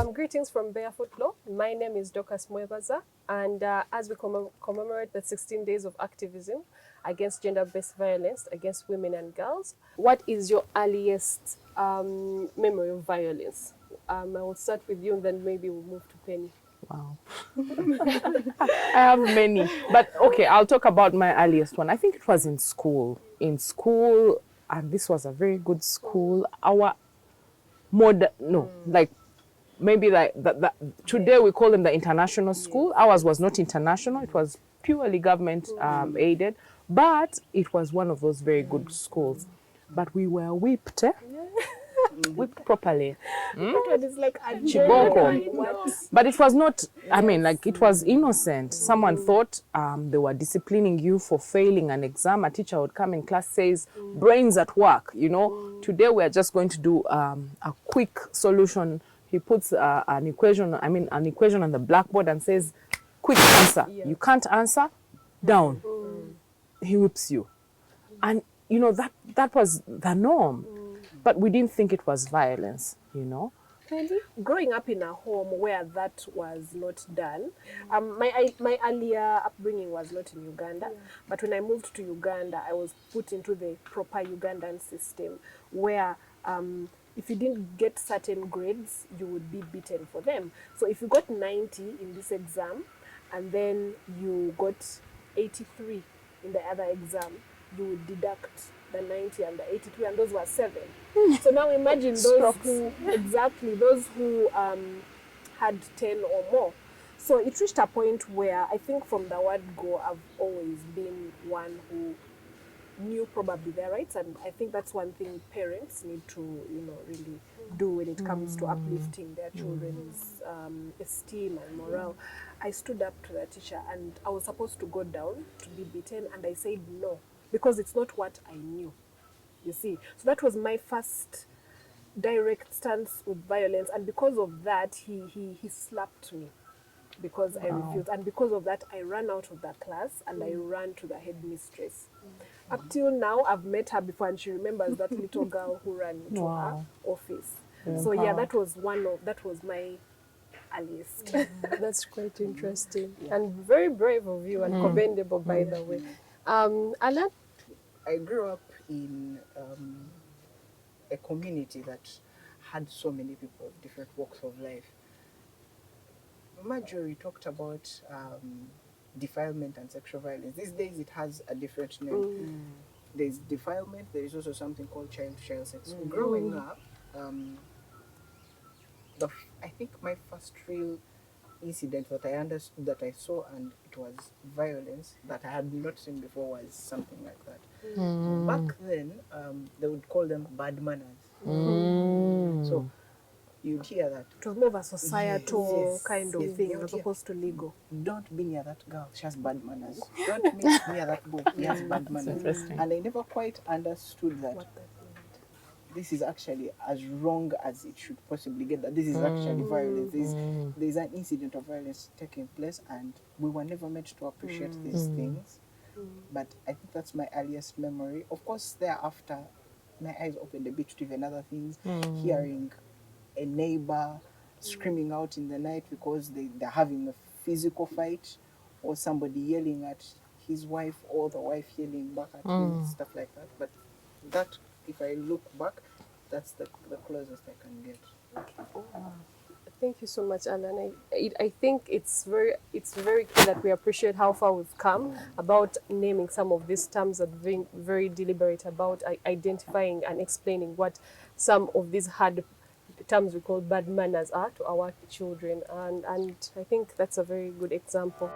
Greetings from BarefootLaw. My name is Dokas Mwebaza, and as we commemorate the 16 days of activism against gender-based violence against women and girls, what is your earliest memory of violence? I will start with you, and then maybe we'll move to Penny. Wow. I have many, but okay, I'll talk about my earliest one. I think it was in school. And this was a very good school. Our today we call them the international school. Ours was not international. It was purely government aided, but it was one of those very good schools. But we were whipped, whipped properly. That is like a Chiboko. But it was not, I mean, like, it was innocent. Someone thought they were disciplining you for failing an exam. A teacher would come in class, says, brains at work, you know. Today we are just going to do a quick solution. He puts an equation on the blackboard and says, quick answer. You can't answer, down. He whips you. And, you know, that was the norm. But we didn't think it was violence, you know. Really? Growing up in a home where that was not done, my earlier upbringing was not in Uganda, but when I moved to Uganda, I was put into the proper Ugandan system where if you didn't get certain grades, you would be beaten for them. So if you got 90 in this exam and then you got 83 in the other exam, you would deduct the 90 and the 83, and those were 7. So now imagine those who had 10 or more. So it reached a point where I think from the word go, I've always been one who knew probably their rights, and I think that's one thing parents need to, you know, really do when it comes to uplifting their children's esteem and morale. I stood up to the teacher, and I was supposed to go down to be beaten, and I said no, because it's not what I knew, you see. So that was my first direct stance with violence, and because of that, he slapped me because I refused. And because of that, I ran out of the class, and I ran to the headmistress. Up till now, I've met her before, and she remembers that little girl who ran into her office. So yeah, that was my earliest. That's quite interesting and very brave of you, and commendable, by the way. Alan? I grew up in a community that had so many people of different walks of life. Marjorie talked about defilement and sexual violence. These days it has a different name. There's defilement, there is also something called child-to-child sex. Growing up, I think my first real incident that I saw and it was violence that I had not seen before was something like that. Back then, they would call them bad manners. So you'd hear that. It was more of a societal kind of thing as opposed to legal. Don't be near that girl, she has bad manners. Don't be near that boy, he has bad manners. And I never quite understood that. This is actually as wrong as it should possibly get, that this is actually violence. There's an incident of violence taking place, and we were never meant to appreciate these things. But I think that's my earliest memory. Of course, thereafter, my eyes opened a bit to even other things, hearing a neighbor screaming out in the night because they're having a physical fight, or somebody yelling at his wife, or the wife yelling back at him, stuff like that. But that, if I look back, that's the closest I can get. Thank you so much, Alan. I think it's very clear that we appreciate how far we've come about naming some of these terms and being very deliberate about identifying and explaining what some of these hard terms we call bad manners are to our children. And I think that's a very good example.